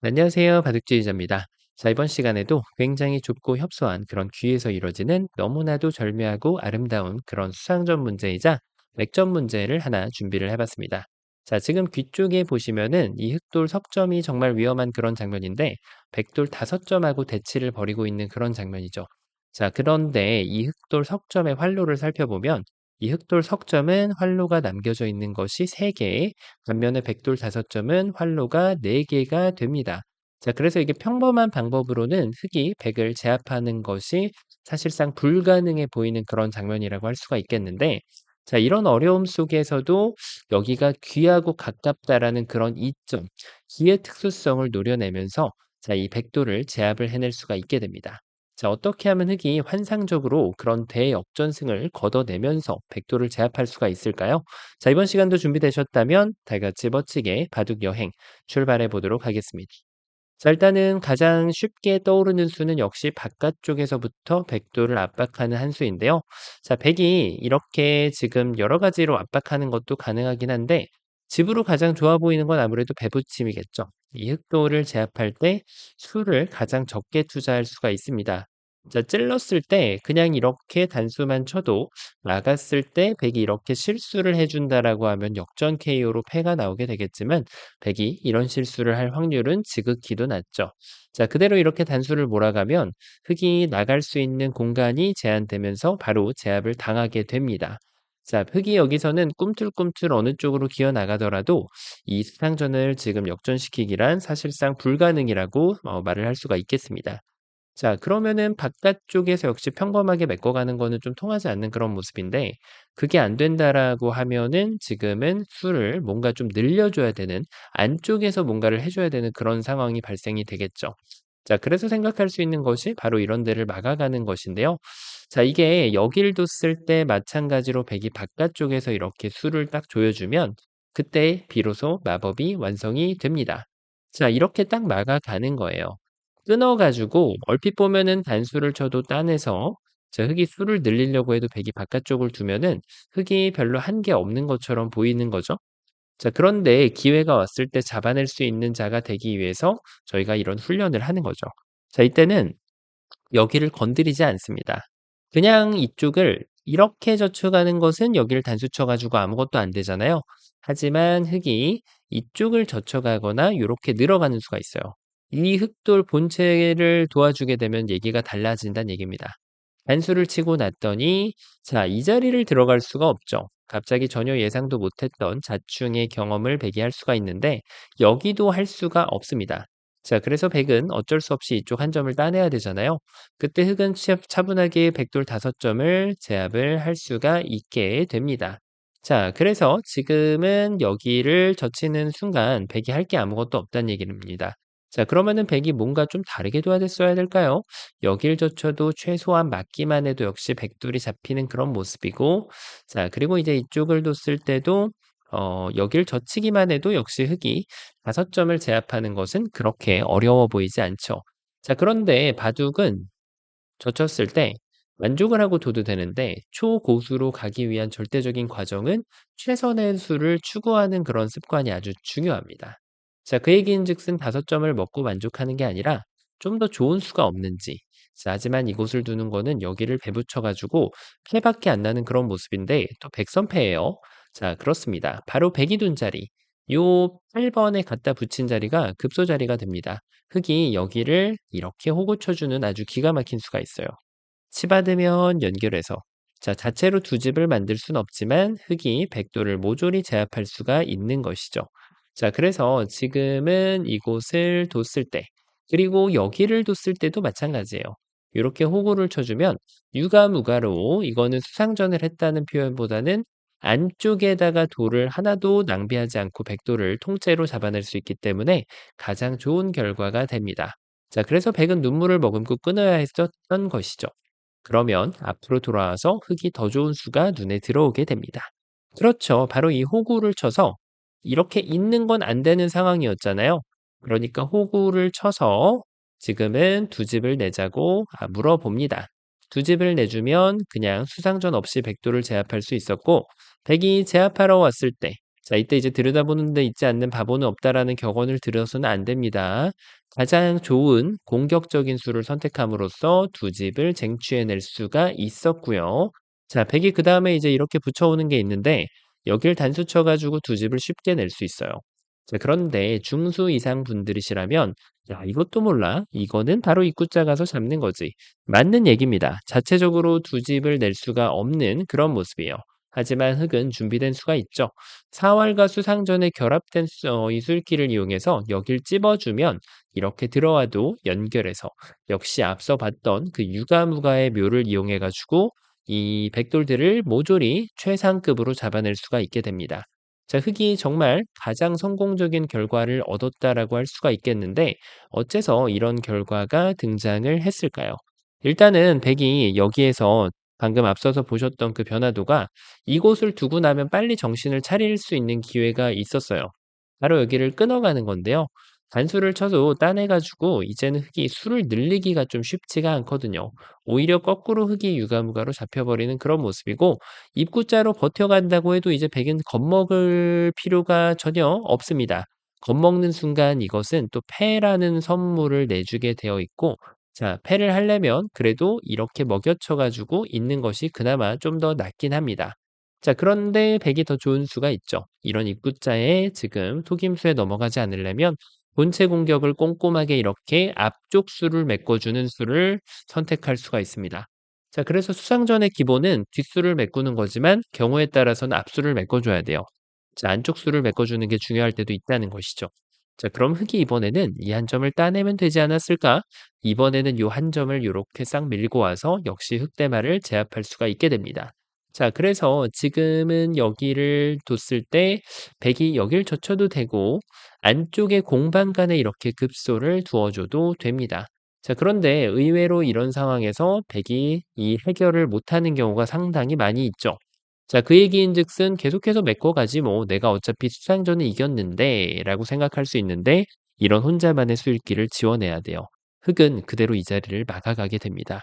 안녕하세요. 바둑주의자입니다. 자, 이번 시간에도 굉장히 좁고 협소한 그런 귀에서 이루어지는 너무나도 절묘하고 아름다운 그런 수상전 문제이자 맥점 문제를 하나 준비를 해봤습니다. 자, 지금 귀 쪽에 보시면은 이 흑돌 석점이 정말 위험한 그런 장면인데 백돌 5점하고 대치를 벌이고 있는 그런 장면이죠. 자, 그런데 이 흑돌 석점의 활로를 살펴보면 이 흑돌 석점은 활로가 남겨져 있는 것이 3개, 반면에 백돌 5점은 활로가 4개가 됩니다. 자, 그래서 이게 평범한 방법으로는 흑이 백을 제압하는 것이 사실상 불가능해 보이는 그런 장면이라고 할 수가 있겠는데, 자, 이런 어려움 속에서도 여기가 귀하고 가깝다라는 그런 이점, 귀의 특수성을 노려내면서 자, 이 백도를 제압을 해낼 수가 있게 됩니다. 자, 어떻게 하면 흑이 환상적으로 그런 대역전승을 걷어내면서 백도를 제압할 수가 있을까요? 자, 이번 시간도 준비되셨다면 다 같이 멋지게 바둑 여행 출발해 보도록 하겠습니다. 자, 일단은 가장 쉽게 떠오르는 수는 역시 바깥쪽에서부터 백도를 압박하는 한 수인데요. 자, 백이 이렇게 지금 여러 가지로 압박하는 것도 가능하긴 한데 집으로 가장 좋아 보이는 건 아무래도 배붙임이겠죠. 이 흑도를 제압할 때 수를 가장 적게 투자할 수가 있습니다. 자, 찔렀을 때 그냥 이렇게 단수만 쳐도 나갔을 때 백이 이렇게 실수를 해준다라고 하면 역전 KO로 패가 나오게 되겠지만 백이 이런 실수를 할 확률은 지극히도 낮죠. 자, 그대로 이렇게 단수를 몰아가면 흑이 나갈 수 있는 공간이 제한되면서 바로 제압을 당하게 됩니다. 자, 흑이 여기서는 꿈틀꿈틀 어느 쪽으로 기어 나가더라도 이 수상전을 지금 역전시키기란 사실상 불가능이라고 말을 할 수가 있겠습니다. 자, 그러면은 바깥쪽에서 역시 평범하게 메꿔가는 거는 좀 통하지 않는 그런 모습인데 그게 안 된다라고 하면은 지금은 수를 뭔가 좀 늘려줘야 되는 안쪽에서 뭔가를 해줘야 되는 그런 상황이 발생이 되겠죠. 자, 그래서 생각할 수 있는 것이 바로 이런 데를 막아가는 것인데요. 자, 이게 여기를 뒀을 때 마찬가지로 백이 바깥쪽에서 이렇게 수를 딱 조여주면 그때 비로소 마법이 완성이 됩니다. 자, 이렇게 딱 막아가는 거예요. 끊어 가지고 얼핏 보면은 단수를 쳐도 따내서 자, 흙이 수를 늘리려고 해도 백이 바깥쪽을 두면은 흙이 별로 한 게 없는 것처럼 보이는 거죠. 자, 그런데 기회가 왔을 때 잡아낼 수 있는 자가 되기 위해서 저희가 이런 훈련을 하는 거죠. 자, 이때는 여기를 건드리지 않습니다. 그냥 이쪽을 이렇게 젖혀가는 것은 여기를 단수 쳐 가지고 아무것도 안 되잖아요. 하지만 흙이 이쪽을 젖혀가거나 요렇게 늘어가는 수가 있어요. 이 흑돌 본체를 도와주게 되면 얘기가 달라진다는 얘기입니다. 단수를 치고 났더니 자, 이 자리를 들어갈 수가 없죠. 갑자기 전혀 예상도 못했던 자충의 경험을 배기할 수가 있는데 여기도 할 수가 없습니다. 자, 그래서 백은 어쩔 수 없이 이쪽 한 점을 따내야 되잖아요. 그때 흑은 차분하게 백돌 5점을 제압을 할 수가 있게 됩니다. 자, 그래서 지금은 여기를 젖히는 순간 백이 할 게 아무것도 없다는 얘기입니다. 자, 그러면은 백이 뭔가 좀 다르게 도와줬어야 될까요? 여길 젖혀도 최소한 맞기만 해도 역시 백돌이 잡히는 그런 모습이고, 자, 그리고 이제 이쪽을 뒀을 때도 여길 젖히기만 해도 역시 흑이 5점을 제압하는 것은 그렇게 어려워 보이지 않죠. 자, 그런데 바둑은 젖혔을 때 만족을 하고 둬도 되는데 초고수로 가기 위한 절대적인 과정은 최선의 수를 추구하는 그런 습관이 아주 중요합니다. 자, 그 얘기인즉슨 5점을 먹고 만족하는 게 아니라 좀 더 좋은 수가 없는지. 자, 하지만 이곳을 두는 거는 여기를 배붙여 가지고 패밖에 안 나는 그런 모습인데 또 백선패예요. 자, 그렇습니다. 바로 백이 둔 자리. 요 8번에 갖다 붙인 자리가 급소 자리가 됩니다. 흑이 여기를 이렇게 호구 쳐주는 아주 기가 막힌 수가 있어요. 치받으면 연결해서 자, 자체로 두 집을 만들 순 없지만 흑이 백도를 모조리 제압할 수가 있는 것이죠. 자, 그래서 지금은 이곳을 뒀을 때 그리고 여기를 뒀을 때도 마찬가지예요. 이렇게 호구를 쳐주면 유가무가로 이거는 수상전을 했다는 표현보다는 안쪽에다가 돌을 하나도 낭비하지 않고 백도를 통째로 잡아낼 수 있기 때문에 가장 좋은 결과가 됩니다. 자, 그래서 백은 눈물을 머금고 끊어야 했었던 것이죠. 그러면 앞으로 돌아와서 흙이 더 좋은 수가 눈에 들어오게 됩니다. 그렇죠. 바로 이 호구를 쳐서 이렇게 있는 건 안 되는 상황이었잖아요. 그러니까 호구를 쳐서 지금은 두 집을 내자고 물어봅니다. 두 집을 내주면 그냥 수상전 없이 백도를 제압할 수 있었고 백이 제압하러 왔을 때 자, 이때 이제 들여다보는 데 있지 않는 바보는 없다라는 격언을 들어서는 안 됩니다. 가장 좋은 공격적인 수를 선택함으로써 두 집을 쟁취해낼 수가 있었고요. 자, 100이 그다음에 이제 이렇게 붙여오는 게 있는데 여길 단수 쳐가지고 두 집을 쉽게 낼 수 있어요. 자, 그런데 중수 이상 분들이시라면 야, 이것도 몰라. 이거는 바로 입구자 가서 잡는 거지. 맞는 얘기입니다. 자체적으로 두 집을 낼 수가 없는 그런 모습이에요. 하지만 흙은 준비된 수가 있죠. 사활과 수상전에 결합된 이술기를 이용해서 여길 찝어주면 이렇게 들어와도 연결해서 역시 앞서 봤던 그 유가무가의 묘를 이용해가지고 이 백돌들을 모조리 최상급으로 잡아낼 수가 있게 됩니다. 자, 흙이 정말 가장 성공적인 결과를 얻었다라고 할 수가 있겠는데 어째서 이런 결과가 등장을 했을까요? 일단은 백이 여기에서 방금 앞서서 보셨던 그 변화도가 이곳을 두고 나면 빨리 정신을 차릴 수 있는 기회가 있었어요. 바로 여기를 끊어가는 건데요. 단수를 쳐도 따내가지고 이제는 흙이 수를 늘리기가 좀 쉽지가 않거든요. 오히려 거꾸로 흙이 유가무가로 잡혀버리는 그런 모습이고 입구자로 버텨간다고 해도 이제 백은 겁먹을 필요가 전혀 없습니다. 겁먹는 순간 이것은 또 패라는 선물을 내주게 되어 있고 자, 패를 하려면 그래도 이렇게 먹여쳐 가지고 있는 것이 그나마 좀 더 낫긴 합니다. 자, 그런데 백이 더 좋은 수가 있죠. 이런 입구자에 지금 속임수에 넘어가지 않으려면 본체 공격을 꼼꼼하게 이렇게 앞쪽 수를 메꿔주는 수를 선택할 수가 있습니다. 자, 그래서 수상전의 기본은 뒷수를 메꾸는 거지만 경우에 따라서는 앞수를 메꿔줘야 돼요. 자, 안쪽 수를 메꿔주는 게 중요할 때도 있다는 것이죠. 자, 그럼 흙이 이번에는 이 한 점을 따내면 되지 않았을까? 이번에는 요 한 점을 요렇게 싹 밀고 와서 역시 흑대마를 제압할 수가 있게 됩니다. 자, 그래서 지금은 여기를 뒀을 때 백이 여길 젖혀도 되고 안쪽에 공방간에 이렇게 급소를 두어줘도 됩니다. 자, 그런데 의외로 이런 상황에서 백이 이 해결을 못하는 경우가 상당히 많이 있죠. 자, 그 얘기인즉슨 계속해서 메꿔가지 뭐 내가 어차피 수상전에 이겼는데 라고 생각할 수 있는데 이런 혼자만의 수익기를 지원해야 돼요. 흑은 그대로 이 자리를 막아가게 됩니다.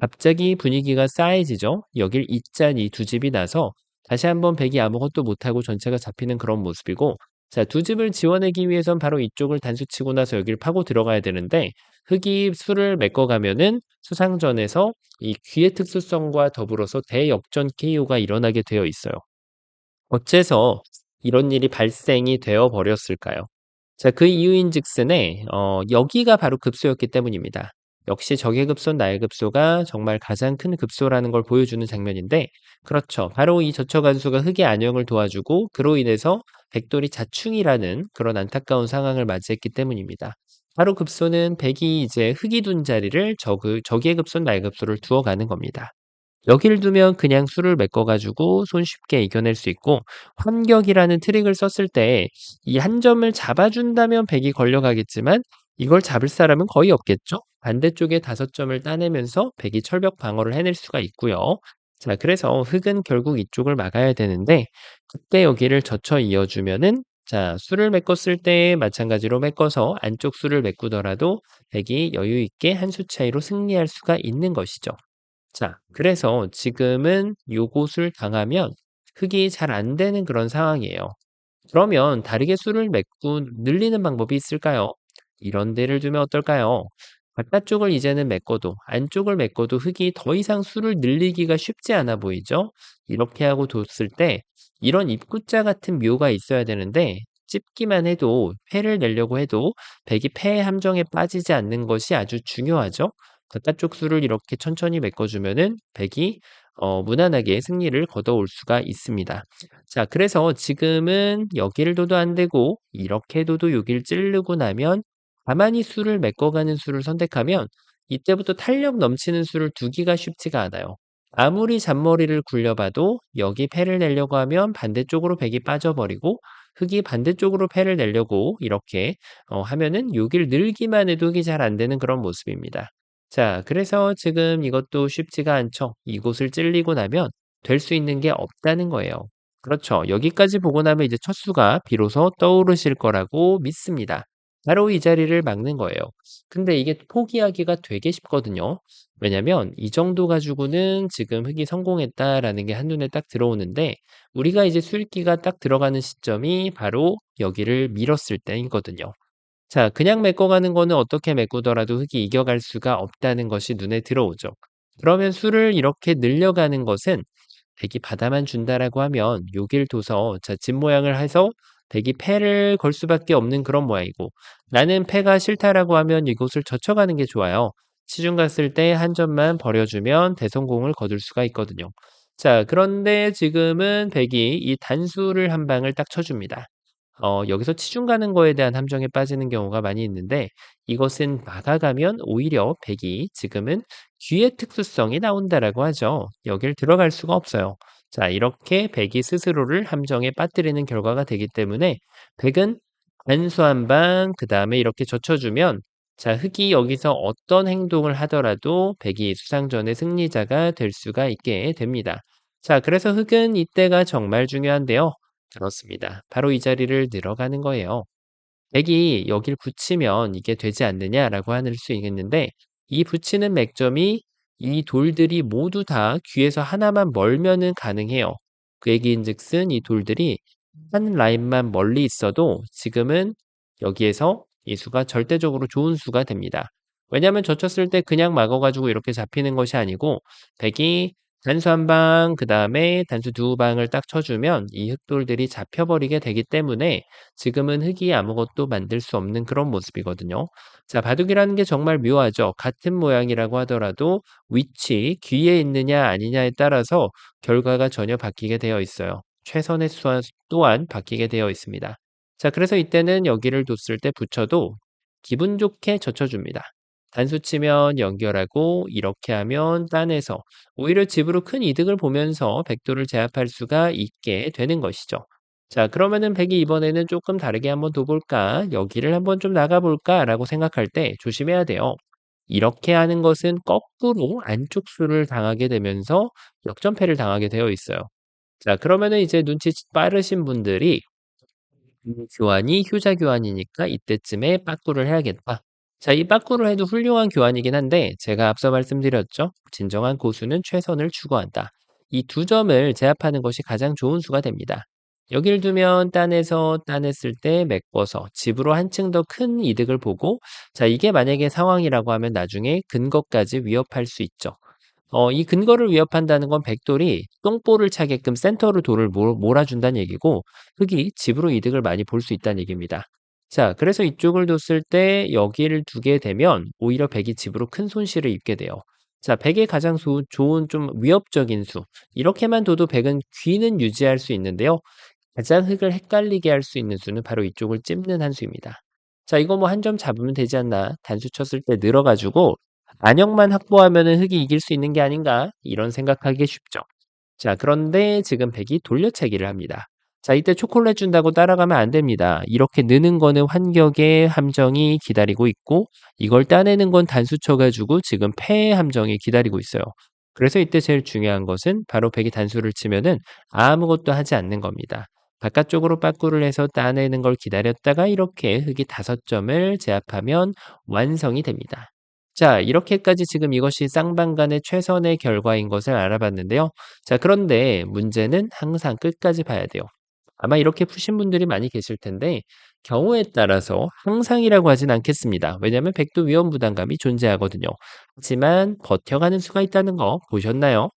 갑자기 분위기가 싸해지죠. 여길 이짠이 두 집이 나서 다시 한번 백이 아무것도 못하고 전체가 잡히는 그런 모습이고 자, 두 집을 지워내기 위해선 바로 이쪽을 단수치고 나서 여기를 파고 들어가야 되는데 흙이 수를 메꿔가면은 수상전에서 이 귀의 특수성과 더불어서 대역전 KO가 일어나게 되어 있어요. 어째서 이런 일이 발생이 되어 버렸을까요? 자, 그 이유인즉슨에 여기가 바로 급소였기 때문입니다. 역시 적의 급소는 나의 급소가 정말 가장 큰 급소라는 걸 보여주는 장면인데 그렇죠. 바로 이 저처간수가 흙의 안녕을 도와주고 그로 인해서 백돌이 자충이라는 그런 안타까운 상황을 맞이했기 때문입니다. 바로 급소는 백이 이제 흙이 둔 자리를 적의 급소는 나의 급소를 두어가는 겁니다. 여기를 두면 그냥 수를 메꿔가지고 손쉽게 이겨낼 수 있고 환격이라는 트릭을 썼을 때 이 한 점을 잡아준다면 백이 걸려가겠지만 이걸 잡을 사람은 거의 없겠죠. 반대쪽에 5점을 따내면서 백이 철벽 방어를 해낼 수가 있고요. 자, 그래서 흑은 결국 이쪽을 막아야 되는데 그때 여기를 젖혀 이어주면은 자, 수를 메꿨을 때 마찬가지로 메꿔서 안쪽 수를 메꾸더라도 백이 여유 있게 한 수 차이로 승리할 수가 있는 것이죠. 자, 그래서 지금은 요것을 당하면 흑이 잘 안 되는 그런 상황이에요. 그러면 다르게 수를 늘리는 방법이 있을까요? 이런 데를 두면 어떨까요? 바깥쪽을 이제는 메꿔도 안쪽을 메꿔도 흙이 더 이상 수를 늘리기가 쉽지 않아 보이죠? 이렇게 하고 뒀을 때 이런 입구자 같은 묘가 있어야 되는데 찝기만 해도 패를 내려고 해도 백이 패의 함정에 빠지지 않는 것이 아주 중요하죠. 바깥쪽 수를 이렇게 천천히 메꿔주면은 백이 무난하게 승리를 거둬올 수가 있습니다. 자, 그래서 지금은 여기를 둬도 안 되고 이렇게 둬도 여기를 찌르고 나면 가만히 수를 메꿔가는 수를 선택하면 이때부터 탄력 넘치는 수를 두기가 쉽지가 않아요. 아무리 잔머리를 굴려봐도 여기 패를 내려고 하면 반대쪽으로 백이 빠져버리고 흙이 반대쪽으로 패를 내려고 이렇게 하면은 여기를 늘기만 해도 흙이 잘 안 되는 그런 모습입니다. 자, 그래서 지금 이것도 쉽지가 않죠. 이곳을 찔리고 나면 될 수 있는 게 없다는 거예요. 그렇죠. 여기까지 보고 나면 이제 첫 수가 비로소 떠오르실 거라고 믿습니다. 바로 이 자리를 막는 거예요. 근데 이게 포기하기가 되게 쉽거든요. 왜냐면 이 정도 가지고는 지금 흙이 성공했다라는 게 한눈에 딱 들어오는데 우리가 이제 수익기가 딱 들어가는 시점이 바로 여기를 밀었을 때이거든요. 자, 그냥 메꿔가는 거는 어떻게 메꾸더라도 흙이 이겨갈 수가 없다는 것이 눈에 들어오죠. 그러면 수를 이렇게 늘려가는 것은 백이 받아만 준다라고 하면 요길 둬서 자, 집 모양을 해서 백이 패를 걸 수밖에 없는 그런 모양이고 나는 패가 싫다라고 하면 이곳을 젖혀가는 게 좋아요. 시중 갔을 때 한 점만 버려주면 대성공을 거둘 수가 있거든요. 자, 그런데 지금은 백이 이 단수를 한 방을 딱 쳐줍니다. 여기서 치중 가는 거에 대한 함정에 빠지는 경우가 많이 있는데 이것은 막아가면 오히려 백이 지금은 귀의 특수성이 나온다라고 하죠. 여길 들어갈 수가 없어요. 자, 이렇게 백이 스스로를 함정에 빠뜨리는 결과가 되기 때문에 백은 단수 한 방, 그 다음에 이렇게 젖혀주면 자, 흑이 여기서 어떤 행동을 하더라도 백이 수상전의 승리자가 될 수가 있게 됩니다. 자, 그래서 흑은 이때가 정말 중요한데요. 그렇습니다. 바로 이 자리를 늘어가는 거예요. 백이 여길 붙이면 이게 되지 않느냐라고 할 수 있겠는데 이 붙이는 맥점이 이 돌들이 모두 다 귀에서 하나만 멀면은 가능해요. 그 얘기인즉슨 이 돌들이 한 라인만 멀리 있어도 지금은 여기에서 이 수가 절대적으로 좋은 수가 됩니다. 왜냐하면 젖혔을 때 그냥 막아가지고 이렇게 잡히는 것이 아니고 백이 단수 한 방, 그 다음에 단수 두 방을 딱 쳐주면 이 흑돌들이 잡혀버리게 되기 때문에 지금은 흙이 아무것도 만들 수 없는 그런 모습이거든요. 자, 바둑이라는 게 정말 묘하죠. 같은 모양이라고 하더라도 위치, 귀에 있느냐 아니냐에 따라서 결과가 전혀 바뀌게 되어 있어요. 최선의 수완 또한 바뀌게 되어 있습니다. 자, 그래서 이때는 여기를 뒀을 때 붙여도 기분 좋게 젖혀줍니다. 단수 치면 연결하고 이렇게 하면 따내서 오히려 집으로 큰 이득을 보면서 백도를 제압할 수가 있게 되는 것이죠. 자, 그러면은 백이 이번에는 조금 다르게 한번 둬볼까? 여기를 한번 좀 나가볼까라고 생각할 때 조심해야 돼요. 이렇게 하는 것은 거꾸로 안쪽 수를 당하게 되면서 역전패를 당하게 되어 있어요. 자, 그러면은 이제 눈치 빠르신 분들이 교환이 휴자 교환이니까 이때쯤에 빠꾸를 해야겠다. 자, 이 빠꾸를 해도 훌륭한 교환이긴 한데 제가 앞서 말씀드렸죠. 진정한 고수는 최선을 추구한다. 이 두 점을 제압하는 것이 가장 좋은 수가 됩니다. 여길 두면 딴에서 따냈을 때 메꿔서 집으로 한층 더 큰 이득을 보고 자, 이게 만약에 상황이라고 하면 나중에 근거까지 위협할 수 있죠. 이 근거를 위협한다는 건 백돌이 똥볼을 차게끔 센터로 돌을 몰아준다는 얘기고 흑이 집으로 이득을 많이 볼 수 있다는 얘기입니다. 자, 그래서 이쪽을 뒀을 때 여기를 두게 되면 오히려 백이 집으로 큰 손실을 입게 돼요. 자, 백의 가장 좋은 좀 위협적인 수. 이렇게만 둬도 백은 귀는 유지할 수 있는데요. 가장 흙을 헷갈리게 할 수 있는 수는 바로 이쪽을 찝는 한 수입니다. 자, 이거 뭐 한 점 잡으면 되지 않나? 단수 쳤을 때 늘어가지고 안역만 확보하면은 흙이 이길 수 있는 게 아닌가? 이런 생각하기 쉽죠. 자, 그런데 지금 백이 돌려차기를 합니다. 자, 이때 초콜릿 준다고 따라가면 안 됩니다. 이렇게 느는 거는 환격의 함정이 기다리고 있고 이걸 따내는 건 단수 쳐가지고 지금 패의 함정이 기다리고 있어요. 그래서 이때 제일 중요한 것은 바로 백이 단수를 치면은 아무것도 하지 않는 겁니다. 바깥쪽으로 빠꾸를 해서 따내는 걸 기다렸다가 이렇게 흙이 5점을 제압하면 완성이 됩니다. 자, 이렇게까지 지금 이것이 쌍방간의 최선의 결과인 것을 알아봤는데요. 자, 그런데 문제는 항상 끝까지 봐야 돼요. 아마 이렇게 푸신 분들이 많이 계실 텐데 경우에 따라서 항상이라고 하진 않겠습니다. 왜냐하면 백도 위험 부담감이 존재하거든요. 하지만 버텨가는 수가 있다는 거 보셨나요?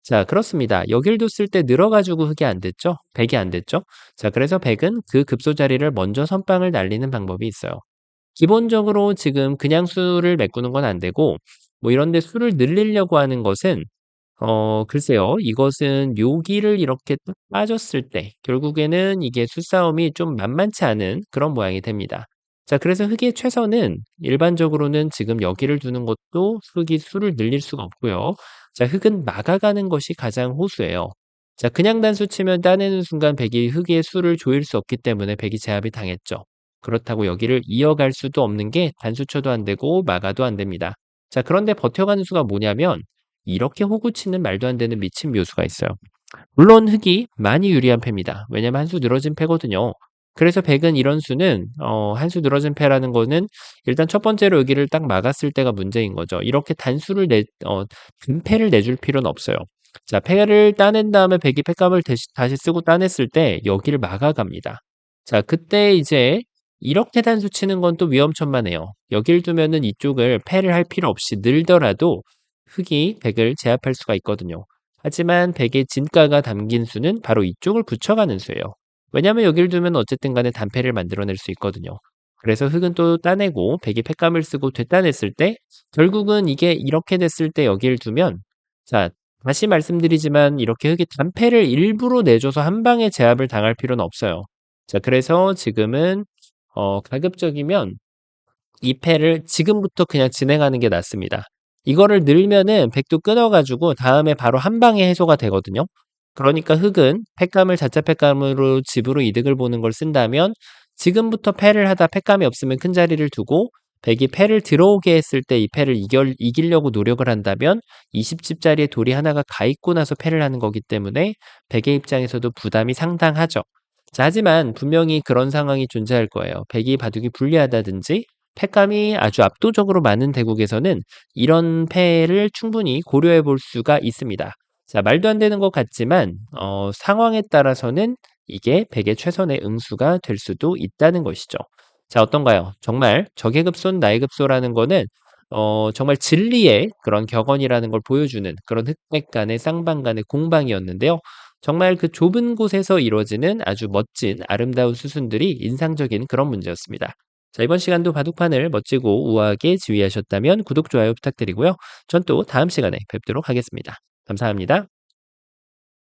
자, 그렇습니다. 여길 뒀을 때 늘어가지고 흙이 안 됐죠? 백이 안 됐죠? 자, 그래서 백은 그 급소 자리를 먼저 선빵을 날리는 방법이 있어요. 기본적으로 지금 그냥 수를 메꾸는 건 안 되고 뭐 이런 데 수를 늘리려고 하는 것은 글쎄요. 이것은 묘기를 이렇게 딱 빠졌을 때 결국에는 이게 수싸움이 좀 만만치 않은 그런 모양이 됩니다. 자, 그래서 흙의 최선은 일반적으로는 지금 여기를 두는 것도 흙이 수를 늘릴 수가 없고요. 자, 흙은 막아가는 것이 가장 호수예요. 자, 그냥 단수 치면 따내는 순간 백이 흙의 수를 조일 수 없기 때문에 백이 제압이 당했죠. 그렇다고 여기를 이어갈 수도 없는 게 단수 쳐도 안 되고 막아도 안 됩니다. 자, 그런데 버텨가는 수가 뭐냐면 이렇게 호구치는 말도 안 되는 미친 묘수가 있어요. 물론 흑이 많이 유리한 패입니다. 왜냐면 한 수 늘어진 패거든요. 그래서 백은 이런 수는 한 수 늘어진 패라는 거는 일단 첫 번째로 여기를 딱 막았을 때가 문제인 거죠. 이렇게 단수를 분패를 내줄 필요는 없어요. 자, 패를 따낸 다음에 백이 패감을 다시 쓰고 따냈을 때 여기를 막아갑니다. 자, 그때 이제 이렇게 단수 치는 건 또 위험천만해요. 여길 두면은 이쪽을 패를 할 필요 없이 늘더라도 흑이 백을 제압할 수가 있거든요. 하지만 백의 진가가 담긴 수는 바로 이쪽을 붙여가는 수예요. 왜냐하면 여길 두면 어쨌든 간에 단패를 만들어낼 수 있거든요. 그래서 흑은 또 따내고 백이 패감을 쓰고 되따냈을 때 결국은 이게 이렇게 됐을 때 여길 두면 자, 다시 말씀드리지만 이렇게 흑이 단패를 일부러 내줘서 한 방에 제압을 당할 필요는 없어요. 자, 그래서 지금은 가급적이면 이 패를 지금부터 그냥 진행하는 게 낫습니다. 이거를 늘면은 백도 끊어가지고 다음에 바로 한 방에 해소가 되거든요. 그러니까 흑은 패감을 자체 패감으로 집으로 이득을 보는 걸 쓴다면 지금부터 패를 하다 패감이 없으면 큰 자리를 두고 백이 패를 들어오게 했을 때 이 패를 이기려고 노력을 한다면 20집짜리의 돌이 하나가 가 있고 나서 패를 하는 거기 때문에 백의 입장에서도 부담이 상당하죠. 자, 하지만 분명히 그런 상황이 존재할 거예요. 백이 바둑이 불리하다든지 패감이 아주 압도적으로 많은 대국에서는 이런 패를 충분히 고려해 볼 수가 있습니다. 자, 말도 안 되는 것 같지만 상황에 따라서는 이게 백의 최선의 응수가 될 수도 있다는 것이죠. 자, 어떤가요? 정말 적의 급소는 나의 급소라는 거는 정말 진리의 그런 격언이라는 걸 보여주는 그런 흑백 간의 쌍방 간의 공방이었는데요. 정말 그 좁은 곳에서 이루어지는 아주 멋진 아름다운 수순들이 인상적인 그런 문제였습니다. 자, 이번 시간도 바둑판을 멋지고 우아하게 지휘하셨다면 구독, 좋아요 부탁드리고요. 전 또 다음 시간에 뵙도록 하겠습니다. 감사합니다.